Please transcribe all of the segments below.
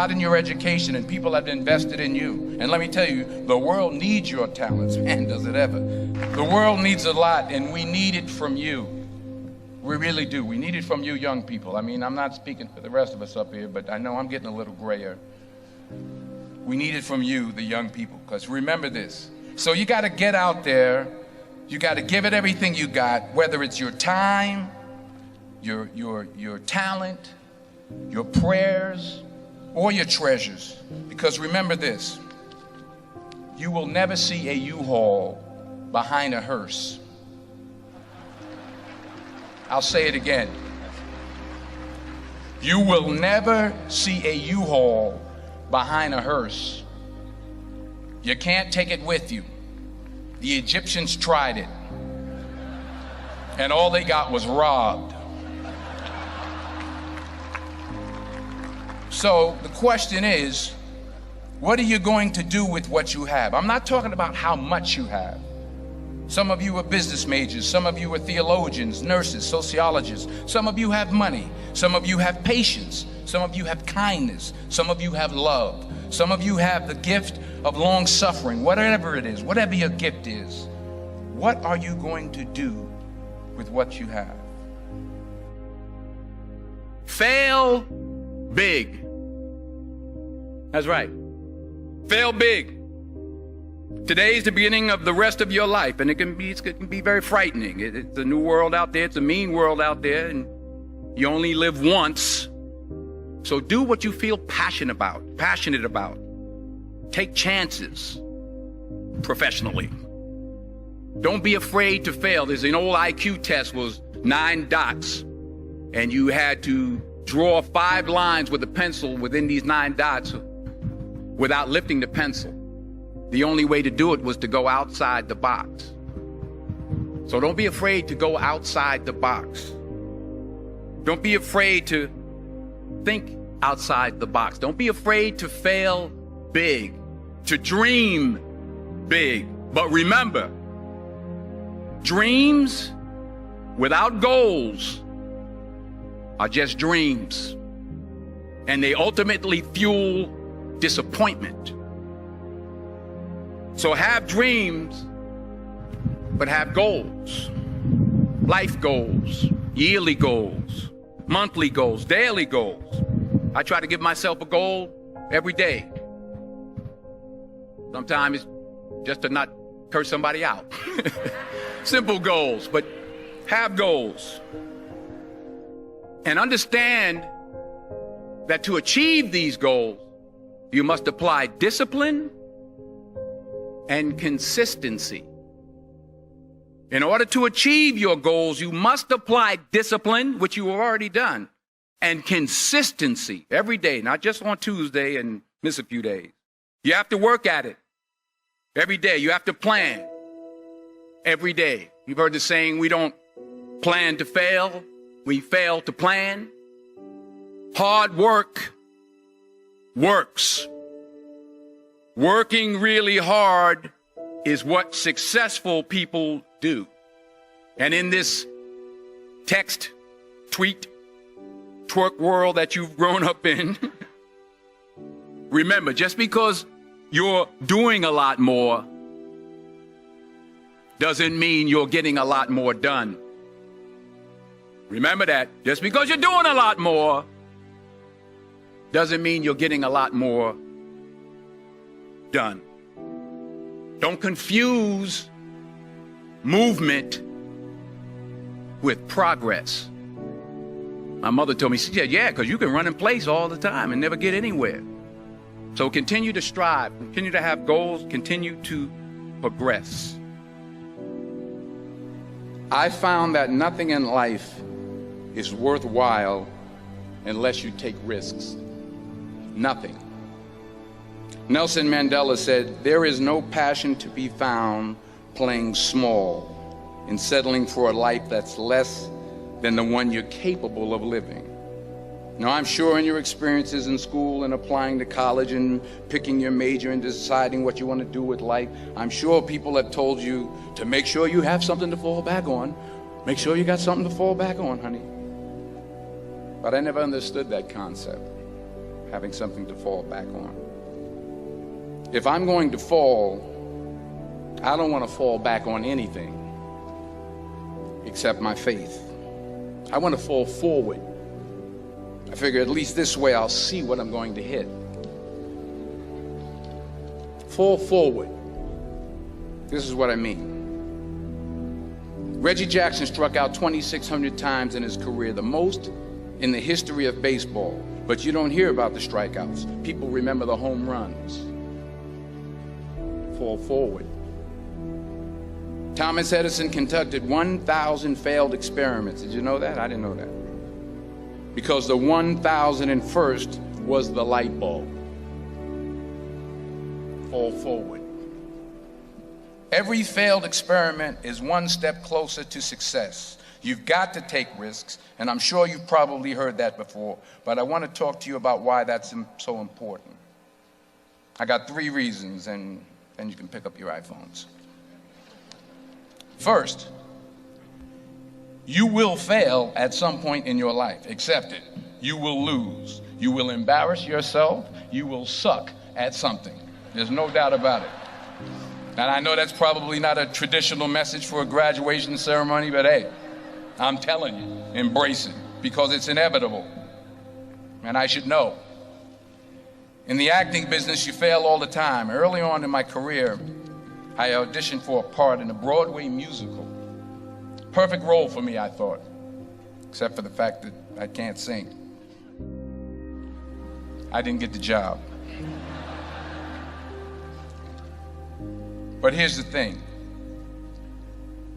lot in your education, and people have invested in you. And let me tell you, the world needs your talents. Man, does it ever. The world needs a lot, and we need it from you. We really do. We need it from you young people. I mean, I'm not speaking for the rest of us up here, but I know I'm getting a little grayer. We need it from you, the young people, because remember this. So you got to get out there. You got to give it everything you got, whether it's your time, your talent, your prayers, or your treasures. Because remember this, you will never see a U-Haul behind a hearse. I'll say it again. You will never see a U-Haul behind a hearse. You can't take it with you. The Egyptians tried it, and all they got was robbed. So the question is, what are you going to do with what you have? I'm not talking about how much you have. Some of you are business majors, some of you are theologians, nurses, sociologists. Some of you have money, some of you have patience, some of you have kindness, some of you have love, some of you have the gift of long suffering. Whatever it is, whatever your gift is, what are you going to do with what you have? Fail big. That's right. Fail big. Today's the beginning of the rest of your life, and it can be very frightening. It's a new world out there. It's a mean world out there, and you only live once. So do what you feel passionate about. Take chances professionally. Don't be afraid to fail. There's an old IQ test, was 9 dots, and you had to draw 5 lines with a pencil within these 9 dots without lifting the pencil. The only way to do it was to go outside the box. So don't be afraid to go outside the box. Don't be afraid to think outside the box. Don't be afraid to fail big, to dream big. But remember, dreams without goals are just dreams, and they ultimately fuel disappointment. So have dreams, but have goals. Life goals, yearly goals, monthly goals, daily goals. I try to give myself a goal every day. Sometimes it's just to not curse somebody out. Simple goals, but have goals. And understand that to achieve these goals, you must apply discipline and consistency. In order to achieve your goals, you must apply discipline, which you have already done, and consistency every day, not just on Tuesday and miss a few days. You have to work at it every day. You have to plan every day. You've heard the saying, we don't plan to fail, we fail to plan. Hard work works. Working really hard is what successful people do. And in this text, tweet, twerk world that you've grown up in, remember, just because you're doing a lot more doesn't mean you're getting a lot more done. Remember that. Just because you're doing a lot more doesn't mean you're getting a lot more done. Don't confuse movement with progress. My mother told me, she said, yeah, because you can run in place all the time and never get anywhere. So continue to strive, continue to have goals, continue to progress. I found that nothing in life is worthwhile unless you take risks. Nothing. Nelson Mandela said, there is no passion to be found playing small and settling for a life that's less than the one you're capable of living. Now, I'm sure in your experiences in school and applying to college and picking your major and deciding what you want to do with life, I'm sure people have told you to make sure you have something to fall back on. Make sure you got something to fall back on, honey. But I never understood that concept. having something to fall back on. If I'm going to fall, I don't want to fall back on anything except my faith. I want to fall forward. I figure at least this way I'll see what I'm going to hit. Fall forward. This is what I mean. Reggie Jackson struck out 2,600 times in his career, the most in the history of baseball. But you don't hear about the strikeouts. People remember the home runs. Fall forward. Thomas Edison conducted 1,000 failed experiments. Did you know that? I didn't know that. Because the 1,001st was the light bulb. Fall forward. Every failed experiment is one step closer to success. You've got to take risks, and I'm sure you've probably heard that before, but I want to talk to you about why that's so important. I got 3 reasons, and then you can pick up your iPhones. First, you will fail at some point in your life. Accept it. You will lose. You will embarrass yourself. You will suck at something. There's no doubt about it. And I know that's probably not a traditional message for a graduation ceremony, but hey, I'm telling you, embrace it, because it's inevitable. And I should know. In the acting business, you fail all the time. Early on in my career, I auditioned for a part in a Broadway musical. Perfect role for me, I thought, except for the fact that I can't sing. I didn't get the job. But here's the thing.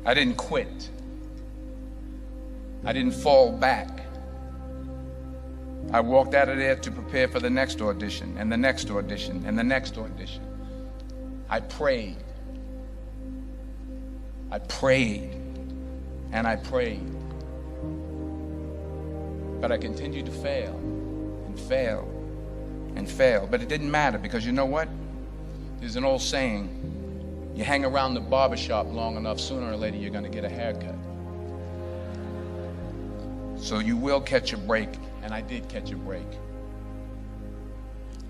I didn't quit. I didn't fall back. I walked out of there to prepare for the next audition, and the next audition, and the next audition. I prayed. I prayed, and I prayed. But I continued to fail, and fail, and fail. But it didn't matter, because you know what? There's an old saying, you hang around the barbershop long enough, sooner or later you're going to get a haircut. So you will catch a break, and I did catch a break.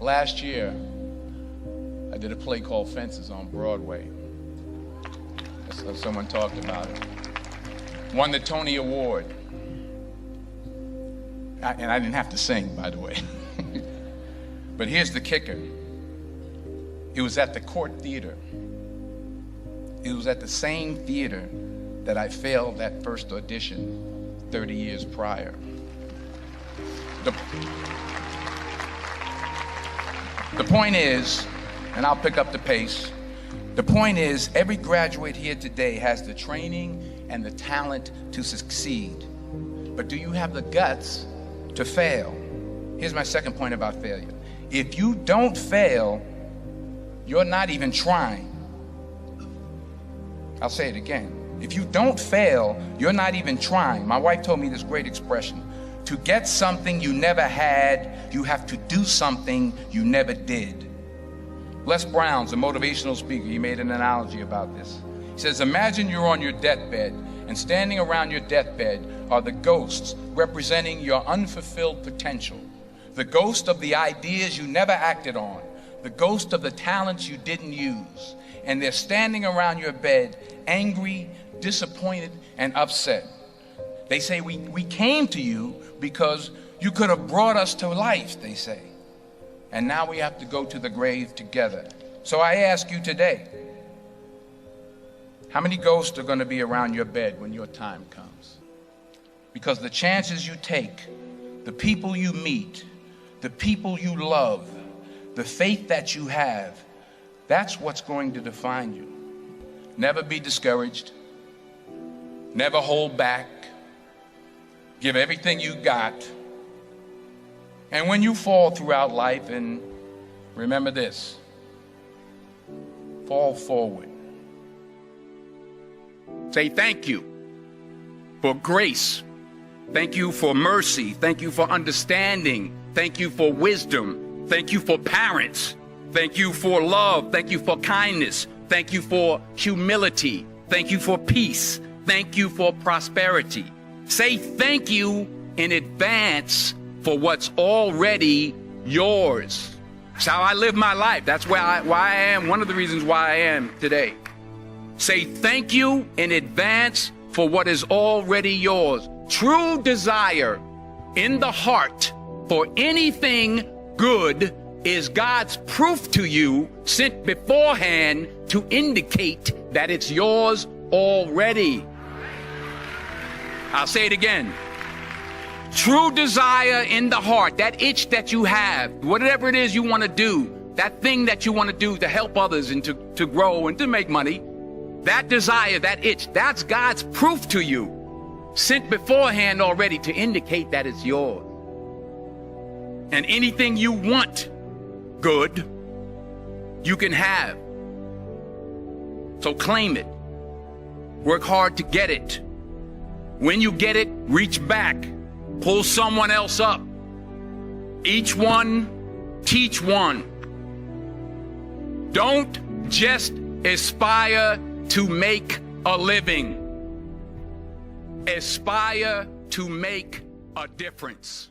Last year, I did a play called Fences on Broadway. Someone talked about it. Won the Tony Award. And I didn't have to sing, by the way. But here's the kicker. It was at the Court Theater. It was at the same theater that I failed that first audition 30 years prior. The point is, and I'll pick up the pace, the point is, every graduate here today has the training and the talent to succeed. But do you have the guts to fail? Here's my second point about failure. If you don't fail, you're not even trying. I'll say it again. If you don't fail, you're not even trying. My wife told me this great expression. To get something you never had, you have to do something you never did. Les Brown's a motivational speaker. He made an analogy about this. He says, imagine you're on your deathbed, and standing around your deathbed are the ghosts representing your unfulfilled potential. The ghost of the ideas you never acted on. The ghost of the talents you didn't use. And they're standing around your bed, angry, disappointed, and upset. They say, we came to you because you could have brought us to life, they say. And now we have to go to the grave together. So I ask you today, how many ghosts are going to be around your bed when your time comes? Because the chances you take, the people you meet, the people you love, the faith that you have, that's what's going to define you. Never be discouraged. Never hold back. Give everything you got. And when you fall throughout life, and remember this, fall forward. Say thank you for grace. Thank you for mercy. Thank you for understanding. Thank you for wisdom. Thank you for parents. Thank you for love. Thank you for kindness. Thank you for humility. Thank you for peace. Thank you for prosperity. Say thank you in advance for what's already yours. It's how I live my life. That's why I am, one of the reasons why I am today. Say thank you in advance for what is already yours. True desire in the heart for anything good is God's proof to you, sent beforehand to indicate that it's yours already. I'll say it again. True desire in the heart, that itch that you have, whatever it is you want to do, that thing that you want to do to help others and to grow and to make money, that desire, that itch, that's God's proof to you, sent beforehand already to indicate that it's yours. And anything you want good, you can have. So claim it. Work hard to get it. When you get it, reach back. Pull someone else up. Each one, teach one. Don't just aspire to make a living. Aspire to make a difference.